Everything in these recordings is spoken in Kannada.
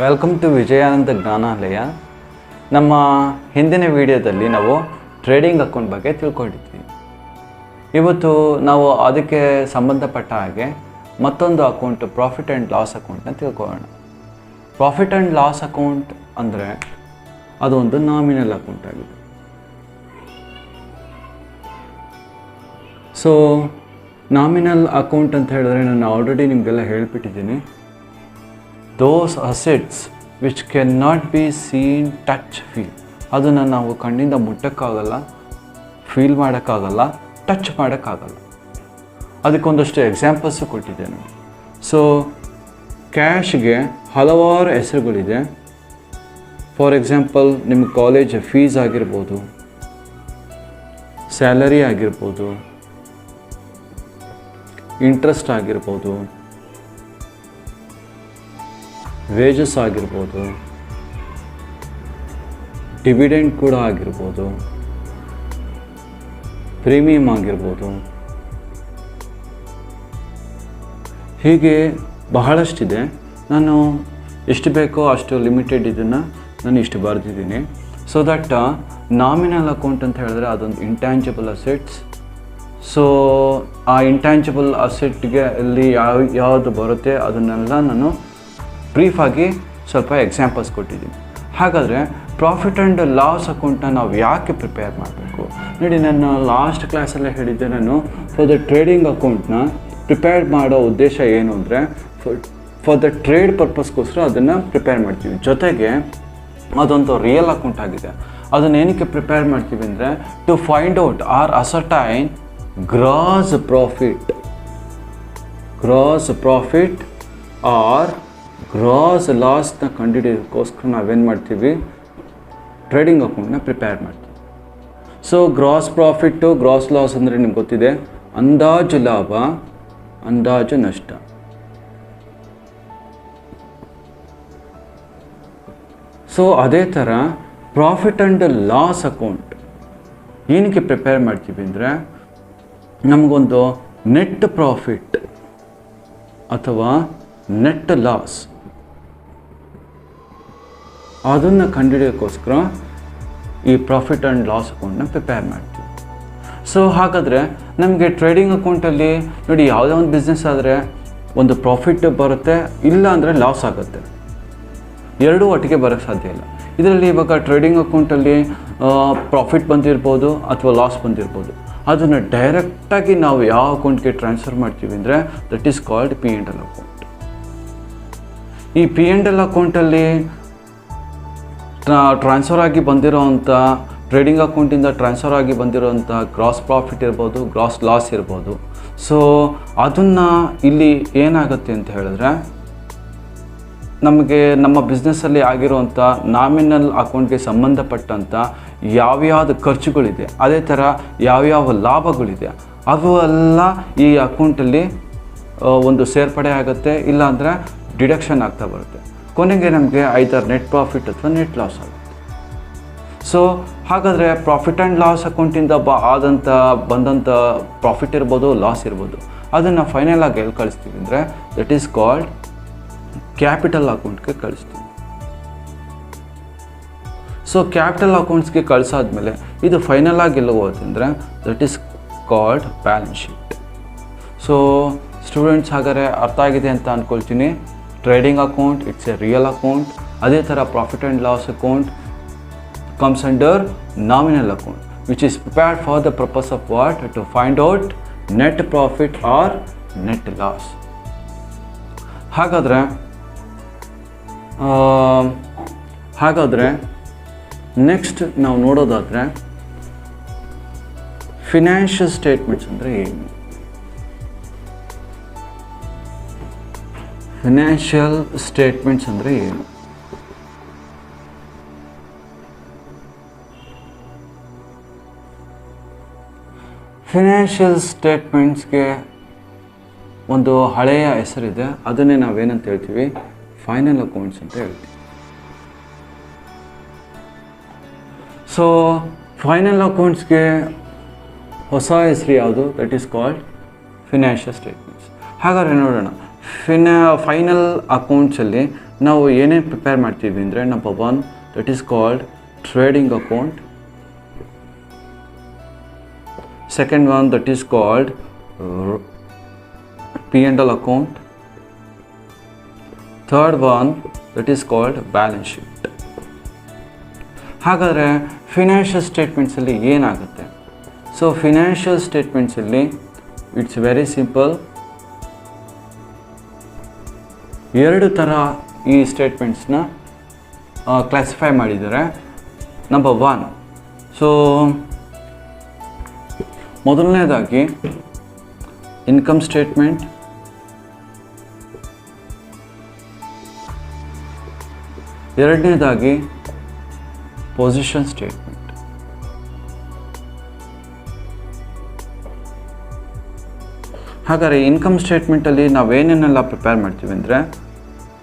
Welcome to Vijayananda ಜ್ಞಾನಾಲಯ. ನಮ್ಮ ಹಿಂದಿನ ವಿಡಿಯೋದಲ್ಲಿ ನಾವು ಟ್ರೇಡಿಂಗ್ ಅಕೌಂಟ್ ಬಗ್ಗೆ ತಿಳ್ಕೊಂಡಿದ್ವಿ. ಇವತ್ತು ನಾವು ಅದಕ್ಕೆ ಸಂಬಂಧಪಟ್ಟ ಹಾಗೆ ಮತ್ತೊಂದು ಅಕೌಂಟ್ ಪ್ರಾಫಿಟ್ ಆ್ಯಂಡ್ ಲಾಸ್ ಅಕೌಂಟ್ನ ತಿಳ್ಕೊಳ್ಳೋಣ. ಪ್ರಾಫಿಟ್ ಆ್ಯಂಡ್ ಲಾಸ್ ಅಕೌಂಟ್ ಅಂದರೆ ಅದೊಂದು ನಾಮಿನಲ್ ಅಕೌಂಟ್ ಆಗಿದೆ. ಸೊ ನಾಮಿನಲ್ ಅಕೌಂಟ್ ಅಂತ ಹೇಳಿದ್ರೆ ನಾನು ಆಲ್ರೆಡಿ ನಿಮಗೆಲ್ಲ ಹೇಳಿಬಿಟ್ಟಿದ್ದೀನಿ. Those assets which can not be seen, touch, feel. ಅದನ್ನು ನಾವು ಕಣ್ಣಿಂದ ಮುಟ್ಟೋಕ್ಕಾಗಲ್ಲ, ಫೀಲ್ ಮಾಡೋಕ್ಕಾಗಲ್ಲ, ಟಚ್ ಮಾಡೋಕ್ಕಾಗಲ್ಲ. ಅದಕ್ಕೊಂದಷ್ಟು ಎಕ್ಸಾಂಪಲ್ಸು ಕೊಟ್ಟಿದ್ದೇನೆ. ಸೊ ಕ್ಯಾಶ್ಗೆ ಹಲವಾರು ಹೆಸರುಗಳಿದೆ. ಫಾರ್ ಎಕ್ಸಾಂಪಲ್ ನಿಮ್ಮ ಕಾಲೇಜ್ ಫೀಸ್ ಆಗಿರ್ಬೋದು, ಸ್ಯಾಲರಿ ಆಗಿರ್ಬೋದು, ಇಂಟ್ರೆಸ್ಟ್ ಆಗಿರ್ಬೋದು, ವೇಜಸ್ ಆಗಿರ್ಬೋದು, ಡಿವಿಡೆಂಡ್ ಕೂಡ ಆಗಿರ್ಬೋದು, ಪ್ರೀಮಿಯಮ್ ಆಗಿರ್ಬೋದು. ಹೀಗೆ ಬಹಳಷ್ಟಿದೆ. ನಾನು ಎಷ್ಟು ಬೇಕೋ ಅಷ್ಟು ಲಿಮಿಟೆಡ್ ಇದನ್ನು ನಾನು ಇಷ್ಟು ಬರೆದಿದ್ದೀನಿ. ಸೊ ದಟ್ ನಾಮಿನಲ್ ಅಕೌಂಟ್ ಅಂತ ಹೇಳಿದ್ರೆ ಅದೊಂದು ಇಂಟ್ಯಾಂಜಿಬಲ್ ಅಸೆಟ್ಸ್. ಸೊ ಆ ಇಂಟ್ಯಾಂಜಿಬಲ್ ಅಸೆಟ್ಗೆ ಅಲ್ಲಿ ಯಾವುದು ಬರುತ್ತೆ ಅದನ್ನೆಲ್ಲ ನಾನು ಬ್ರೀಫಾಗಿ ಸ್ವಲ್ಪ ಎಕ್ಸಾಂಪಲ್ಸ್ ಕೊಟ್ಟಿದ್ದೀನಿ. ಹಾಗಾದರೆ ಪ್ರಾಫಿಟ್ ಆ್ಯಂಡ್ ಲಾಸ್ ಅಕೌಂಟನ್ನ ನಾವು ಯಾಕೆ ಪ್ರಿಪೇರ್ ಮಾಡಬೇಕು ನೋಡಿ. ನಾನು ಲಾಸ್ಟ್ ಕ್ಲಾಸಲ್ಲೇ ಹೇಳಿದ್ದೆ, ನಾನು ಫಾರ್ ದ ಟ್ರೇಡಿಂಗ್ ಅಕೌಂಟ್ನ ಪ್ರಿಪೇರ್ ಮಾಡೋ ಉದ್ದೇಶ ಏನು ಅಂದರೆ ಫಾರ್ ದ ಟ್ರೇಡ್ ಪರ್ಪಸ್ಗೋಸ್ಕರ ಅದನ್ನು ಪ್ರಿಪೇರ್ ಮಾಡ್ತೀವಿ. ಜೊತೆಗೆ ಅದೊಂದು ರಿಯಲ್ ಅಕೌಂಟ್ ಆಗಿದೆ. ಅದನ್ನು ಏನಕ್ಕೆ ಪ್ರಿಪೇರ್ ಮಾಡ್ತೀವಿ ಅಂದರೆ to find out or ascertain gross profit or gross ಲಾಸ್ನ ಕಂಡುಹಿಡಿಯೋದಕ್ಕೋಸ್ಕರ ನಾವೇನು ಮಾಡ್ತೀವಿ, ಟ್ರೇಡಿಂಗ್ ಅಕೌಂಟ್ನ ಪ್ರಿಪೇರ್ ಮಾಡ್ತೀವಿ. So gross profit, gross loss ಅಂದರೆ ನಿಮ್ಗೆ ಗೊತ್ತಿದೆ, ಅಂದಾಜು ಲಾಭ, ಅಂದಾಜು ನಷ್ಟ. ಸೊ ಅದೇ ಥರ ಪ್ರಾಫಿಟ್ ಆ್ಯಂಡ್ ಲಾಸ್ ಅಕೌಂಟ್ ಏನಕ್ಕೆ ಪ್ರಿಪೇರ್ ಮಾಡ್ತೀವಿ ಅಂದರೆ ನಮಗೊಂದು ನೆಟ್ ಪ್ರಾಫಿಟ್ ಅಥವಾ ನೆಟ್ ಲಾಸ್ ಅದನ್ನು ಕಂಡುಹಿಡಿಯೋಕ್ಕೋಸ್ಕರ ಈ ಪ್ರಾಫಿಟ್ ಆ್ಯಂಡ್ ಲಾಸ್ ಅಕೌಂಟನ್ನ ಪ್ರಿಪೇರ್ ಮಾಡ್ತೀವಿ. ಸೊ ಹಾಗಾದರೆ ನಮಗೆ ಟ್ರೇಡಿಂಗ್ ಅಕೌಂಟಲ್ಲಿ ನೋಡಿ, ಯಾವುದೇ ಒಂದು ಬಿಸ್ನೆಸ್ ಆದರೆ ಒಂದು ಪ್ರಾಫಿಟ್ ಬರುತ್ತೆ, ಇಲ್ಲ ಅಂದರೆ ಲಾಸ್ ಆಗುತ್ತೆ. ಎರಡೂ ಒಟ್ಟಿಗೆ ಬರೋಕ್ಕೆ ಸಾಧ್ಯ ಇಲ್ಲ. ಇದರಲ್ಲಿ ಇವಾಗ ಟ್ರೇಡಿಂಗ್ ಅಕೌಂಟಲ್ಲಿ ಪ್ರಾಫಿಟ್ ಬಂದಿರ್ಬೋದು ಅಥವಾ ಲಾಸ್ ಬಂದಿರ್ಬೋದು. ಅದನ್ನು ಡೈರೆಕ್ಟಾಗಿ ನಾವು ಯಾವ ಅಕೌಂಟ್ಗೆ ಟ್ರಾನ್ಸ್ಫರ್ ಮಾಡ್ತೀವಿ ಅಂದರೆ that is called P&L account. ಈ P&L ಅಕೌಂಟಲ್ಲಿ ಟ್ರಾನ್ಸ್ಫರ್ ಆಗಿ ಬಂದಿರೋವಂಥ ಟ್ರೇಡಿಂಗ್ ಅಕೌಂಟಿಂದ ಟ್ರಾನ್ಸ್ಫರ್ ಆಗಿ ಬಂದಿರೋವಂಥ ಗ್ರಾಸ್ ಪ್ರಾಫಿಟ್ ಇರ್ಬೋದು, ಗ್ರಾಸ್ ಲಾಸ್ ಇರ್ಬೋದು. ಸೊ ಅದನ್ನು ಇಲ್ಲಿ ಏನಾಗುತ್ತೆ ಅಂತ ಹೇಳಿದ್ರೆ ನಮಗೆ ನಮ್ಮ ಬಿಸ್ನೆಸ್ಸಲ್ಲಿ ಆಗಿರುವಂಥ ನಾಮಿನಲ್ ಅಕೌಂಟ್ಗೆ ಸಂಬಂಧಪಟ್ಟಂಥ ಯಾವ್ಯಾವುದು ಖರ್ಚುಗಳಿದೆ, ಅದೇ ಥರ ಯಾವ್ಯಾವ ಲಾಭಗಳಿದೆ ಅವೆಲ್ಲ ಈ ಅಕೌಂಟಲ್ಲಿ ಒಂದು ಸೇರ್ಪಡೆ ಆಗುತ್ತೆ, ಇಲ್ಲಾಂದರೆ ಡಿಡಕ್ಷನ್ ಆಗ್ತಾ ಬರುತ್ತೆ. ಕೊನೆಗೆ ನಮಗೆ ಐದರ್ ನೆಟ್ ಪ್ರಾಫಿಟ್ ಅಥವಾ ನೆಟ್ ಲಾಸ್ ಆಗುತ್ತೆ. ಸೊ ಹಾಗಾದರೆ ಪ್ರಾಫಿಟ್ ಆ್ಯಂಡ್ ಲಾಸ್ ಅಕೌಂಟಿಂದ ಬಂದಂಥ ಪ್ರಾಫಿಟ್ ಇರ್ಬೋದು, ಲಾಸ್ ಇರ್ಬೋದು, ಅದನ್ನು ಫೈನಲ್ ಆಗಿ ಎಲ್ಲಿ ಕಳಿಸ್ತೀವಿ ಅಂದರೆ ದಟ್ ಈಸ್ ಕಾಲ್ಡ್ ಕ್ಯಾಪಿಟಲ್ ಅಕೌಂಟ್ಗೆ ಕಳಿಸ್ತೀವಿ. ಸೊ ಕ್ಯಾಪಿಟಲ್ ಅಕೌಂಟ್ಸ್ಗೆ ಕಳಿಸಾದ್ಮೇಲೆ ಇದು ಫೈನಲ್ ಆಗಿ ಎಲ್ಲಿ ಹೋಗುತ್ತೆ ಅಂದರೆ that is called balance sheet. So students ಹಾಗಾದರೆ ಅರ್ಥ ಆಗಿದೆ ಅಂತ ಅಂದ್ಕೊಳ್ತೀನಿ. Trading account it's A real account. ಅದೇ ಥರ profit and loss account comes under nominal account, which is prepared for the purpose of what? To find out net profit or net loss. ಹಾಗಾದರೆ ನೆಕ್ಸ್ಟ್ ನಾವು ನೋಡೋದಾದರೆ ಫಿನಾನ್ಷಿಯಲ್ ಸ್ಟೇಟ್ಮೆಂಟ್ಸ್ ಅಂದರೆ ಏನು? ಫಿನಾನ್ಷಿಯಲ್ ಸ್ಟೇಟ್ಮೆಂಟ್ಸ್ ಅಂದರೆ ಏನು? ಫಿನಾನ್ಷಿಯಲ್ ಸ್ಟೇಟ್ಮೆಂಟ್ಸ್ಗೆ ಒಂದು ಹಳೆಯ ಹೆಸರಿದೆ. ಅದನ್ನೇ ನಾವೇನಂತ ಹೇಳ್ತೀವಿ, ಫೈನಲ್ ಅಕೌಂಟ್ಸ್ ಅಂತ ಹೇಳ್ತೀವಿ. ಸೊ ಫೈನಲ್ ಅಕೌಂಟ್ಸ್ಗೆ ಹೊಸ ಹೆಸರು ಯಾವುದು? That is called financial statements. ಹಾಗಾದರೆ ನೋಡೋಣ, ಫೈನಲ್ ಅಕೌಂಟ್ಸಲ್ಲಿ ನಾವು ಏನೇನು ಪ್ರಿಪೇರ್ ಮಾಡ್ತೀವಿ ಅಂದರೆ number 1 that is called trading account. Second one that is called P&L account. Third one that is called balance sheet. ಹಾಗಾದರೆ ಫಿನಾನ್ಷಿಯಲ್ ಸ್ಟೇಟ್ಮೆಂಟ್ಸಲ್ಲಿ ಏನಾಗುತ್ತೆ? ಸೊ ಫಿನಾನ್ಷಿಯಲ್ ಸ್ಟೇಟ್ಮೆಂಟ್ಸಲ್ಲಿ ಇಟ್ಸ್ ವೆರಿ ಸಿಂಪಲ್. ಎರಡು ಥರ ಈ ಸ್ಟೇಟ್ಮೆಂಟ್ಸ್ನ ಕ್ಲಾಸಿಫೈ ಮಾಡಿದ್ದಾರೆ. ನಂಬರ್ 1, ಸೊ ಮೊದಲನೇದಾಗಿ ಇನ್ಕಮ್ ಸ್ಟೇಟ್ಮೆಂಟ್, ಎರಡನೇದಾಗಿ ಪೊಸಿಷನ್ ಸ್ಟೇಟ್ಮೆಂಟ್. ಹಾಗಾದರೆ ಇನ್ಕಮ್ ಸ್ಟೇಟ್ಮೆಂಟಲ್ಲಿ ನಾವೇನೇನೆಲ್ಲ ಪ್ರಿಪೇರ್ ಮಾಡ್ತೀವಿ ಅಂದರೆ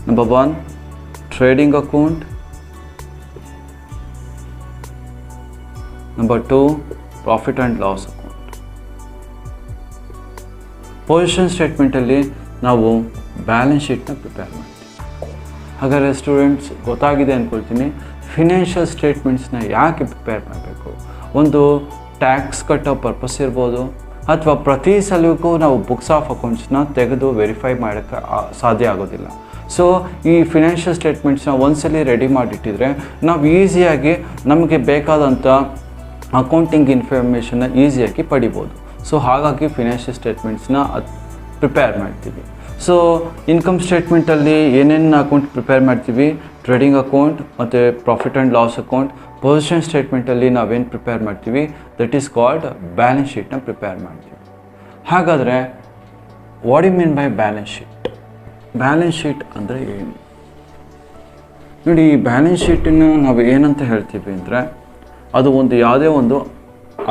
number 1 trading account, number 2 profit and loss account. Position ಸ್ಟೇಟ್ಮೆಂಟಲ್ಲಿ ನಾವು ಬ್ಯಾಲೆನ್ಸ್ ಶೀಟ್ನ ಪ್ರಿಪೇರ್ ಮಾಡ್ತೀವಿ. ಹಾಗಾದರೆ ಸ್ಟೂಡೆಂಟ್ಸ್ ಗೊತ್ತಾಗಿದೆ ಅಂದ್ಕೊಳ್ತೀನಿ ಫಿನಾನ್ಷಿಯಲ್ ಸ್ಟೇಟ್ಮೆಂಟ್ಸ್ನ ಯಾಕೆ ಪ್ರಿಪೇರ್ ಮಾಡಬೇಕು. ಒಂದು ಟ್ಯಾಕ್ಸ್ ಕಟ್ಟೋ ಪರ್ಪಸ್ ಇರ್ಬೋದು, ಅಥವಾ ಪ್ರತಿ ಸಲಕ್ಕೂ ನಾವು ಬುಕ್ಸ್ ಆಫ್ ಅಕೌಂಟ್ಸ್ನ ತೆಗೆದು ವೆರಿಫೈ ಮಾಡೋಕ್ಕೆ ಸಾಧ್ಯ ಆಗೋದಿಲ್ಲ. ಸೊ ಈ ಫಿನಾನ್ಷಿಯಲ್ ಸ್ಟೇಟ್ಮೆಂಟ್ಸ್ನ ಒಂದ್ಸಲಿ ರೆಡಿ ಮಾಡಿಟ್ಟಿದ್ರೆ ನಾವು ಈಸಿಯಾಗಿ ನಮಗೆ ಬೇಕಾದಂಥ ಅಕೌಂಟಿಂಗ್ ಇನ್ಫಾರ್ಮೇಷನ್ನ ಈಸಿಯಾಗಿ ಪಡಿಬೋದು. ಸೊ ಹಾಗಾಗಿ ಫಿನಾನ್ಷಿಯಲ್ ಸ್ಟೇಟ್ಮೆಂಟ್ಸ್ನ ಪ್ರಿಪೇರ್ ಮಾಡ್ತೀವಿ. ಸೊ ಇನ್ಕಮ್ ಸ್ಟೇಟ್ಮೆಂಟಲ್ಲಿ ಏನೇನು ಅಕೌಂಟ್ ಪ್ರಿಪೇರ್ ಮಾಡ್ತೀವಿ? ಟ್ರೇಡಿಂಗ್ ಅಕೌಂಟ್ ಮತ್ತು profit and loss account. Position ಸ್ಟೇಟ್ಮೆಂಟಲ್ಲಿ ನಾವೇನು ಪ್ರಿಪೇರ್ ಮಾಡ್ತೀವಿ? ದಟ್ ಈಸ್ ಕಾಲ್ಡ್ ಬ್ಯಾಲೆನ್ಸ್ ಶೀಟ್ನ ಪ್ರಿಪೇರ್ ಮಾಡ್ತೀವಿ. ಹಾಗಾದರೆ what you mean by balance sheet? Balance sheet ಅಂದರೆ ಏನು ನೋಡಿ. ಈ ಬ್ಯಾಲೆನ್ಸ್ ಶೀಟನ್ನು ನಾವು ಏನಂತ ಹೇಳ್ತೀವಿ ಅಂದರೆ ಅದು ಒಂದು ಯಾವುದೇ ಒಂದು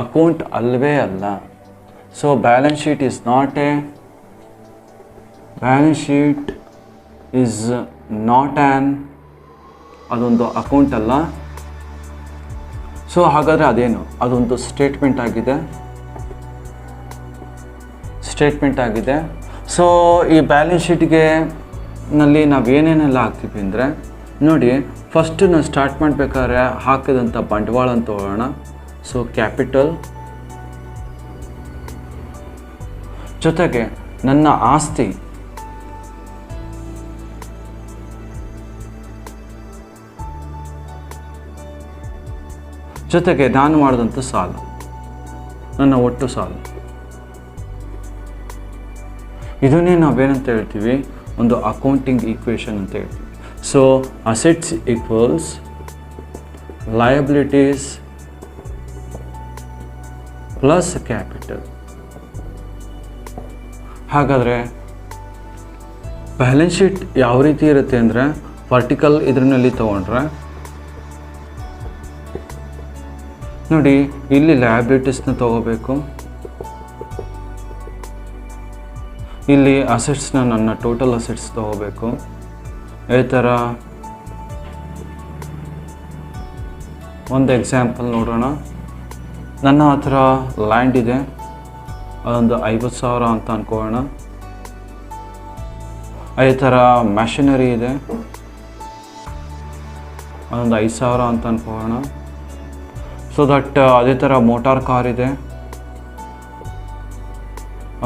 ಅಕೌಂಟ್ ಅಲ್ಲವೇ ಅಲ್ಲ. So balance sheet is not an ಅದೊಂದು ಅಕೌಂಟ್ ಅಲ್ಲ. ಸೊ ಹಾಗಾದರೆ ಅದೇನು? ಅದೊಂದು ಸ್ಟೇಟ್ಮೆಂಟ್ ಆಗಿದೆ. ಸೊ ಈ ಬ್ಯಾಲೆನ್ಸ್ ಶೀಟ್ಗೆ ನಲ್ಲಿ ನಾವು ಏನೇನೆಲ್ಲ ಹಾಕ್ತೀವಿ ಅಂದರೆ ನೋಡಿ, ಫಸ್ಟು ನಾನು ಸ್ಟಾರ್ಟ್ ಮಾಡಬೇಕಾದ್ರೆ ಹಾಕಿದಂಥ ಬಂಡವಾಳ ಅಂತ ತಗೊಳ್ಳೋಣ. ಸೊ ಕ್ಯಾಪಿಟಲ್, ಜೊತೆಗೆ ನನ್ನ ಆಸ್ತಿ, ಜೊತೆಗೆ ನಾನು ಮಾಡಿದಂಥ ಸಾಲ, ನನ್ನ ಒಟ್ಟು ಸಾಲ. ಇದನ್ನೇ ನಾವೇನಂತ ಹೇಳ್ತೀವಿ? ಒಂದು ಅಕೌಂಟಿಂಗ್ ಈಕ್ವೇಷನ್ ಅಂತ ಹೇಳ್ತೀವಿ. So assets equals liabilities plus capital. ಹಾಗಾದರೆ ಬ್ಯಾಲೆನ್ಸ್ ಶೀಟ್ ಯಾವ ರೀತಿ ಇರುತ್ತೆ ಅಂದರೆ ವರ್ಟಿಕಲ್ ಇದರಲ್ಲಿ ತೊಗೊಂಡ್ರೆ ನೋಡಿ, ಇಲ್ಲಿ ಲಯಬಿಲಿಟೀಸ್ನ ತೊಗೋಬೇಕು, ಇಲ್ಲಿ ಅಸೆಟ್ಸ್ನ ನನ್ನ ಟೋಟಲ್ ಅಸೆಟ್ಸ್ ತೊಗೋಬೇಕು. ಈ ಥರ ಒಂದು ಎಕ್ಸಾಂಪಲ್ ನೋಡೋಣ. ನನ್ನ ಹತ್ರ ಲ್ಯಾಂಡ್ ಇದೆ, ಅದೊಂದು 50,000 ಅಂತ ಅಂದ್ಕೊಳ್ಳೋಣ. ಅದೇ ಥರ ಮ್ಯಾಷಿನರಿ ಇದೆ, ಅದೊಂದು 5,000 ಅಂತ ಅಂದ್ಕೊಳ್ಳೋಣ. ಸೊ ದಟ್ ಅದೇ ಥರ ಮೋಟಾರ್ ಕಾರ್ ಇದೆ,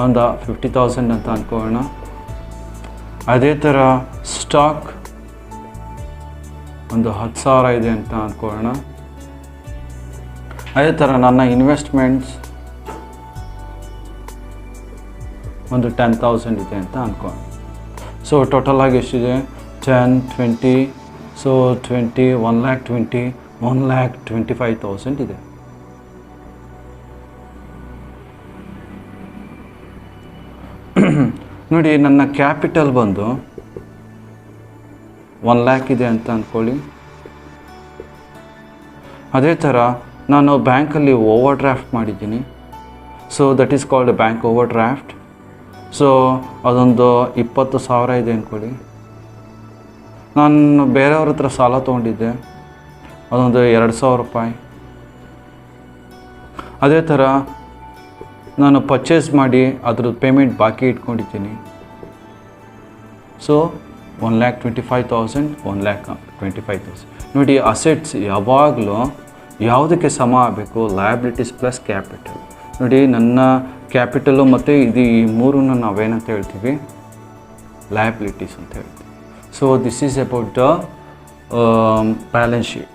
ಒಂದು 50,000 ಅಂತ ಅಂದ್ಕೊಳ್ಳೋಣ. ಅದೇ ಥರ ಸ್ಟಾಕ್ ಒಂದು 10,000 ಇದೆ ಅಂತ ಅಂದ್ಕೊಳ್ಳೋಣ. ಅದೇ ಥರ ನನ್ನ ಇನ್ವೆಸ್ಟ್ಮೆಂಟ್ಸ್ ಒಂದು 10,000 ಇದೆ ಅಂತ ಅಂದ್ಕೊಳ್ಳೋಣ. ಸೊ ಟೋಟಲಾಗಿ ಎಷ್ಟಿದೆ? 10, 20, ಸೊ 20, 1,20,000, 1,25,000 ಇದೆ. ನೋಡಿ, ನನ್ನ ಕ್ಯಾಪಿಟಲ್ ಬಂದು 1,00,000 ಇದೆ ಅಂತ ಅಂದ್ಕೊಳ್ಳಿ. ಅದೇ ಥರ ನಾನು ಬ್ಯಾಂಕಲ್ಲಿ ಓವರ್ ಡ್ರಾಫ್ಟ್ ಮಾಡಿದ್ದೀನಿ. So that is called bank over draft. So ಅದೊಂದು 20,000 ಇದೆ ಅಂದ್ಕೊಳ್ಳಿ. ನಾನು ಬೇರೆಯವ್ರ ಹತ್ರ ಸಾಲ ತೊಗೊಂಡಿದ್ದೆ, ಅದೊಂದು 2,000 ರೂಪಾಯಿ. ಅದೇ ಥರ ನಾನು ಪರ್ಚೇಸ್ ಮಾಡಿ ಅದ್ರದ್ದು ಪೇಮೆಂಟ್ ಬಾಕಿ ಇಟ್ಕೊಂಡಿದ್ದೀನಿ, ಸೊ 1,25,000 1,25,000. ನೋಡಿ, ಅಸೆಟ್ಸ್ ಯಾವಾಗಲೂ ಯಾವುದಕ್ಕೆ ಸಮ ಆಗಬೇಕು? Liabilities plus capital. ನೋಡಿ, ನನ್ನ ಕ್ಯಾಪಿಟಲು ಮತ್ತು ಇದು ಈ ಮೂರನ್ನು ನಾವೇನಂತ ಹೇಳ್ತೀವಿ? ಲಯಬಿಲಿಟೀಸ್ ಅಂತ ಹೇಳ್ತೀವಿ. So this is about the balance sheet.